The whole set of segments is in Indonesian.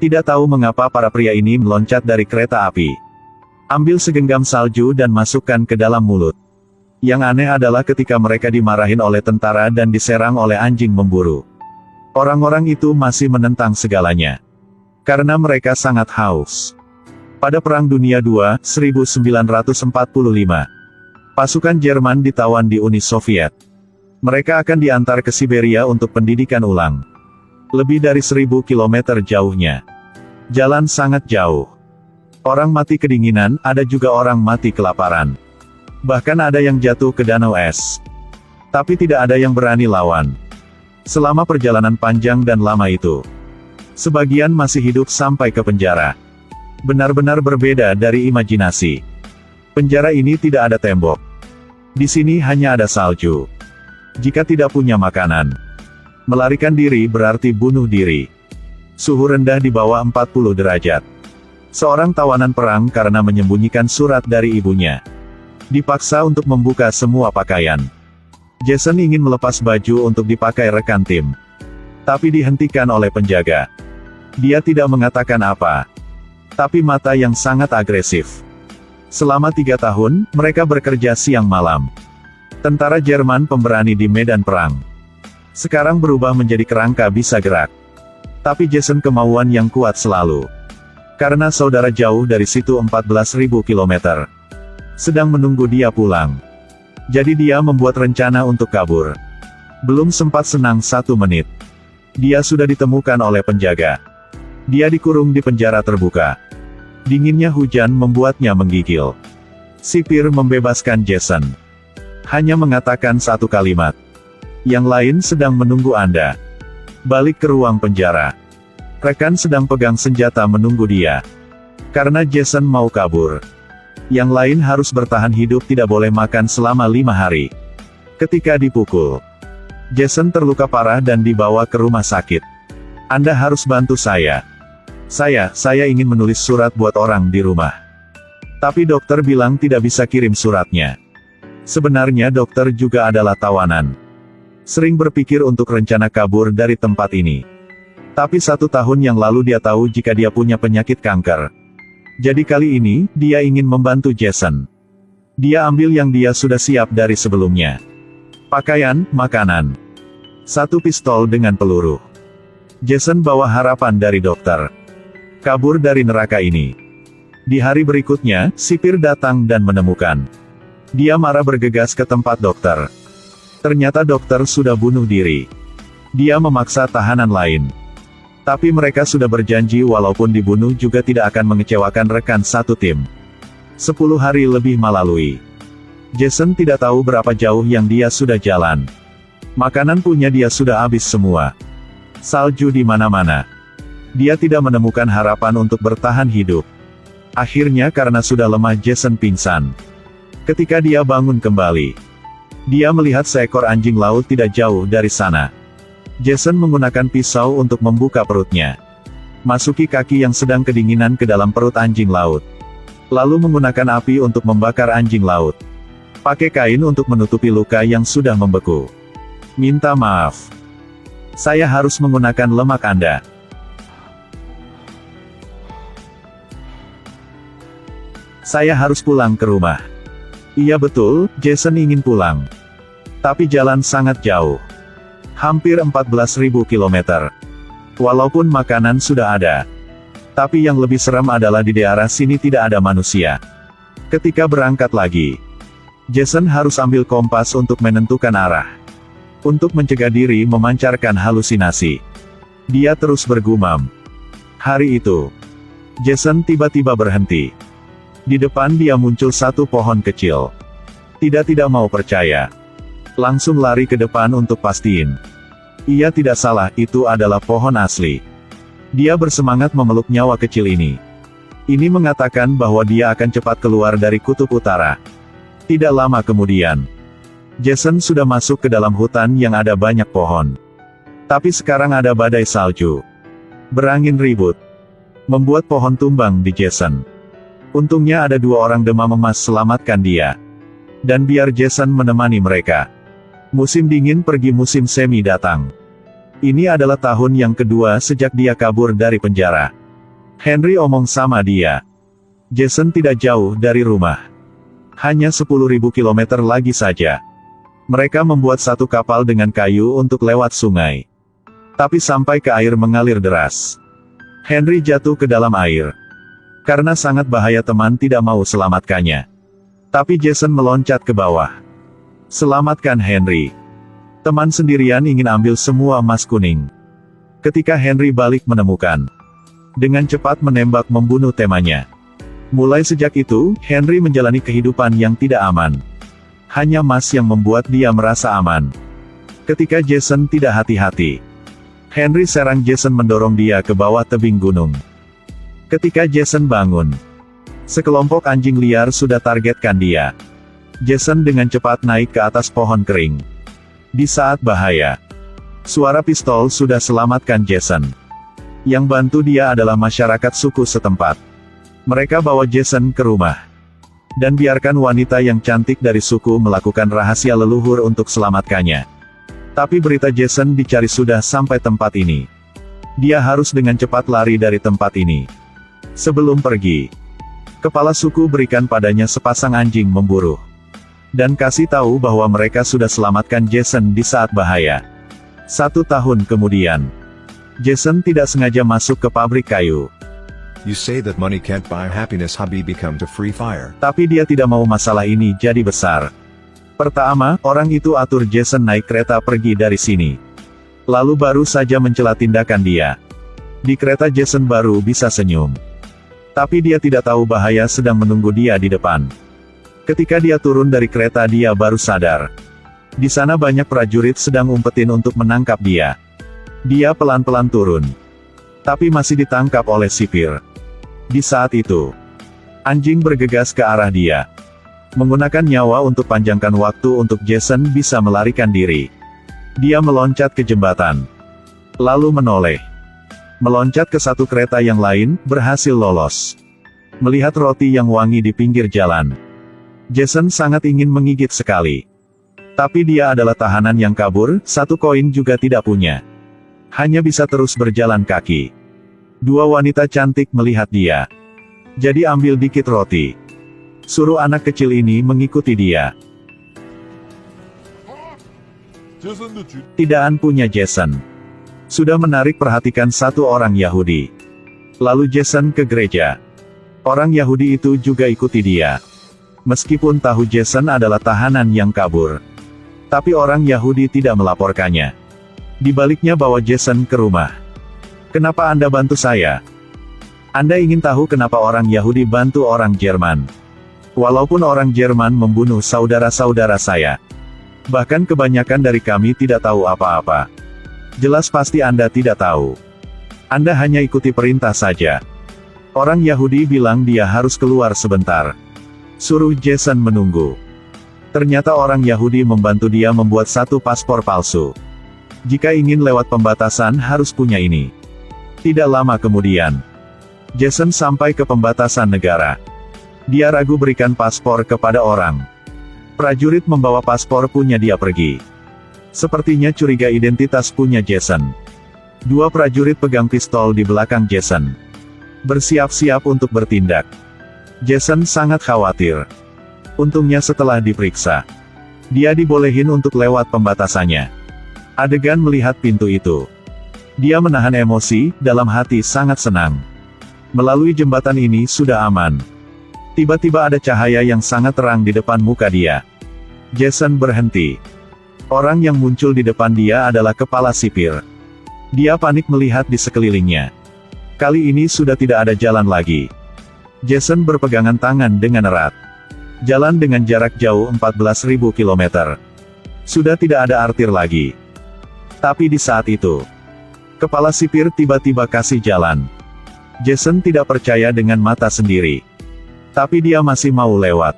Tidak tahu mengapa para pria ini meloncat dari kereta api. Ambil segenggam salju dan masukkan ke dalam mulut. Yang aneh adalah ketika mereka dimarahin oleh tentara dan diserang oleh anjing memburu. Orang-orang itu masih menentang segalanya. Karena mereka sangat haus. Pada Perang Dunia II, 1945, pasukan Jerman ditawan di Uni Soviet. Mereka akan diantar ke Siberia untuk pendidikan ulang. Lebih dari 1000 kilometer jauhnya. Jalan sangat jauh. Orang mati kedinginan, ada juga orang mati kelaparan. Bahkan ada yang jatuh ke danau es. Tapi tidak ada yang berani lawan. Selama perjalanan panjang dan lama itu, sebagian masih hidup sampai ke penjara. Benar-benar berbeda dari imajinasi. Penjara ini tidak ada tembok. Di sini hanya ada salju. Jika tidak punya makanan, melarikan diri berarti bunuh diri. Suhu rendah di bawah 40 derajat. Seorang tawanan perang karena menyembunyikan surat dari ibunya, dipaksa untuk membuka semua pakaian. Jason ingin melepas baju untuk dipakai rekan tim, tapi dihentikan oleh penjaga. Dia tidak mengatakan apa, tapi mata yang sangat agresif. Selama 3 tahun, mereka bekerja siang malam. Tentara Jerman pemberani di medan perang. Sekarang berubah menjadi kerangka bisa gerak. Tapi Jason kemauan yang kuat selalu. Karena saudara jauh dari situ 14.000 kilometer. Sedang menunggu dia pulang. Jadi dia membuat rencana untuk kabur. Belum sempat senang 1 menit. Dia sudah ditemukan oleh penjaga. Dia dikurung di penjara terbuka. Dinginnya hujan membuatnya menggigil. Sipir membebaskan Jason. Hanya mengatakan 1 kalimat. Yang lain sedang menunggu Anda. Balik ke ruang penjara. Rekan sedang pegang senjata menunggu dia. Karena Jason mau kabur. Yang lain harus bertahan hidup, tidak boleh makan selama 5 hari. Ketika dipukul, Jason terluka parah dan dibawa ke rumah sakit. Anda harus bantu saya. Saya ingin menulis surat buat orang di rumah. Tapi dokter bilang tidak bisa kirim suratnya. Sebenarnya dokter juga adalah tawanan. Sering berpikir untuk rencana kabur dari tempat ini. Tapi 1 tahun yang lalu dia tahu jika dia punya penyakit kanker. Jadi kali ini, dia ingin membantu Jason. Dia ambil yang dia sudah siap dari sebelumnya. Pakaian, makanan. 1 pistol dengan peluru. Jason bawa harapan dari dokter. Kabur dari neraka ini. Di hari berikutnya, sipir datang dan menemukan. Dia marah bergegas ke tempat dokter. Ternyata dokter sudah bunuh diri. Dia memaksa tahanan lain. Tapi mereka sudah berjanji walaupun dibunuh juga tidak akan mengecewakan rekan satu tim. 10 hari lebih melalui. Jason tidak tahu berapa jauh yang dia sudah jalan. Makanan punya dia sudah habis semua. Salju di mana-mana. Dia tidak menemukan harapan untuk bertahan hidup. Akhirnya karena sudah lemah Jason pingsan. Ketika dia bangun kembali, dia melihat seekor anjing laut tidak jauh dari sana. Jason menggunakan pisau untuk membuka perutnya. Masuki kaki yang sedang kedinginan ke dalam perut anjing laut. Lalu menggunakan api untuk membakar anjing laut. Pakai kain untuk menutupi luka yang sudah membeku. Minta maaf. Saya harus menggunakan lemak Anda. Saya harus pulang ke rumah. Iya betul, Jason ingin pulang. Tapi jalan sangat jauh. Hampir 14.000 kilometer. Walaupun makanan sudah ada. Tapi yang lebih serem adalah di daerah sini tidak ada manusia. Ketika berangkat lagi, Jason harus ambil kompas untuk menentukan arah. Untuk mencegah diri memancarkan halusinasi. Dia terus bergumam. Hari itu, Jason tiba-tiba berhenti. Di depan dia muncul 1 pohon kecil. Tidak mau percaya. Langsung lari ke depan untuk pastiin. Ia tidak salah, itu adalah pohon asli. Dia bersemangat memeluk nyawa kecil ini. Ini mengatakan bahwa dia akan cepat keluar dari kutub utara. Tidak lama kemudian, Jason sudah masuk ke dalam hutan yang ada banyak pohon. Tapi sekarang ada badai salju. Berangin ribut. Membuat pohon tumbang di Jason. Untungnya ada 2 orang demam emas selamatkan dia. Dan biar Jason menemani mereka. Musim dingin pergi, musim semi datang. Ini adalah tahun yang kedua sejak dia kabur dari penjara. Henry omong sama dia. Jason tidak jauh dari rumah. Hanya 10.000 kilometer lagi saja. Mereka membuat satu kapal dengan kayu untuk lewat sungai. Tapi sampai ke air mengalir deras. Henry jatuh ke dalam air. Karena sangat bahaya teman tidak mau selamatkannya. Tapi Jason meloncat ke bawah. Selamatkan Henry. Teman sendirian ingin ambil semua emas kuning. Ketika Henry balik menemukan. Dengan cepat menembak membunuh temannya. Mulai sejak itu, Henry menjalani kehidupan yang tidak aman. Hanya emas yang membuat dia merasa aman. Ketika Jason tidak hati-hati. Henry serang Jason mendorong dia ke bawah tebing gunung. Ketika Jason bangun. Sekelompok anjing liar sudah targetkan dia. Jason dengan cepat naik ke atas pohon kering. Di saat bahaya. Suara pistol sudah selamatkan Jason. Yang bantu dia adalah masyarakat suku setempat. Mereka bawa Jason ke rumah. Dan biarkan wanita yang cantik dari suku melakukan rahasia leluhur untuk selamatkannya. Tapi berita Jason dicari sudah sampai tempat ini. Dia harus dengan cepat lari dari tempat ini. Sebelum pergi. Kepala suku berikan padanya sepasang anjing memburu. Dan kasih tahu bahwa mereka sudah selamatkan Jason di saat bahaya. 1 tahun kemudian. Jason tidak sengaja masuk ke pabrik kayu. You say that money can't buy happiness, hobby become to free fire. Tapi dia tidak mau masalah ini jadi besar. Pertama, orang itu atur Jason naik kereta pergi dari sini. Lalu baru saja mencela tindakan dia. Di kereta Jason baru bisa senyum. Tapi dia tidak tahu bahaya sedang menunggu dia di depan. Ketika dia turun dari kereta dia baru sadar. Di sana banyak prajurit sedang umpetin untuk menangkap dia. Dia pelan-pelan turun. Tapi masih ditangkap oleh sipir. Di saat itu, anjing bergegas ke arah dia. Menggunakan nyawa untuk panjangkan waktu untuk Jason bisa melarikan diri. Dia meloncat ke jembatan. Lalu menoleh. Meloncat ke satu kereta yang lain, berhasil lolos. Melihat roti yang wangi di pinggir jalan. Jason sangat ingin menggigit sekali. Tapi dia adalah tahanan yang kabur, 1 koin juga tidak punya. Hanya bisa terus berjalan kaki. 2 wanita cantik melihat dia. Jadi ambil dikit roti. Suruh anak kecil ini mengikuti dia. Tidakan punya Jason. Sudah menarik perhatikan 1 orang Yahudi. Lalu Jason ke gereja. Orang Yahudi itu juga ikuti dia. Meskipun tahu Jason adalah tahanan yang kabur. Tapi orang Yahudi tidak melaporkannya. Dibaliknya bawa Jason ke rumah. Kenapa Anda bantu saya? Anda ingin tahu kenapa orang Yahudi bantu orang Jerman? Walaupun orang Jerman membunuh saudara-saudara saya. Bahkan kebanyakan dari kami tidak tahu apa-apa. Jelas pasti Anda tidak tahu. Anda hanya ikuti perintah saja. Orang Yahudi bilang dia harus keluar sebentar. Suruh Jason menunggu. Ternyata orang Yahudi membantu dia membuat 1 paspor palsu. Jika ingin lewat pembatasan harus punya ini. Tidak lama kemudian, Jason sampai ke pembatasan negara. Dia ragu berikan paspor kepada orang. Prajurit membawa paspor punya dia pergi. Sepertinya curiga identitas punya Jason. 2 prajurit pegang pistol di belakang Jason. Bersiap-siap untuk bertindak. Jason sangat khawatir. Untungnya setelah diperiksa, dia dibolehin untuk lewat pembatasannya. Adegan melihat pintu itu. Dia menahan emosi, dalam hati sangat senang. Melalui jembatan ini sudah aman. Tiba-tiba ada cahaya yang sangat terang di depan muka dia. Jason berhenti. Orang yang muncul di depan dia adalah kepala sipir. Dia panik melihat di sekelilingnya. Kali ini sudah tidak ada jalan lagi. Jason berpegangan tangan dengan erat. Jalan dengan jarak jauh 14.000 km. Sudah tidak ada artir lagi. Tapi di saat itu, kepala sipir tiba-tiba kasih jalan. Jason tidak percaya dengan mata sendiri. Tapi dia masih mau lewat.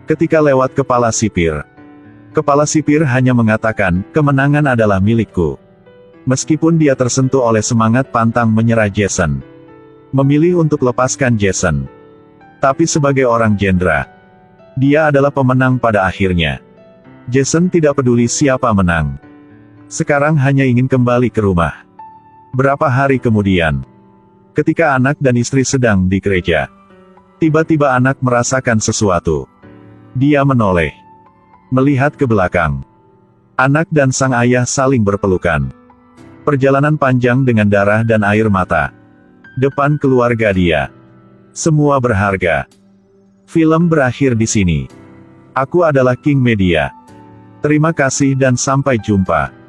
Ketika lewat kepala sipir hanya mengatakan, kemenangan adalah milikku. Meskipun dia tersentuh oleh semangat pantang menyerah Jason. Memilih untuk lepaskan Jason. Tapi sebagai orang Jenderal, dia adalah pemenang pada akhirnya. Jason tidak peduli siapa menang. Sekarang hanya ingin kembali ke rumah. Berapa hari kemudian, ketika anak dan istri sedang di gereja, tiba-tiba anak merasakan sesuatu. Dia menoleh, melihat ke belakang. Anak dan sang ayah saling berpelukan. Perjalanan panjang dengan darah dan air mata. Depan keluarga dia. Semua berharga. Film berakhir di sini. Aku adalah King Media. Terima kasih dan sampai jumpa.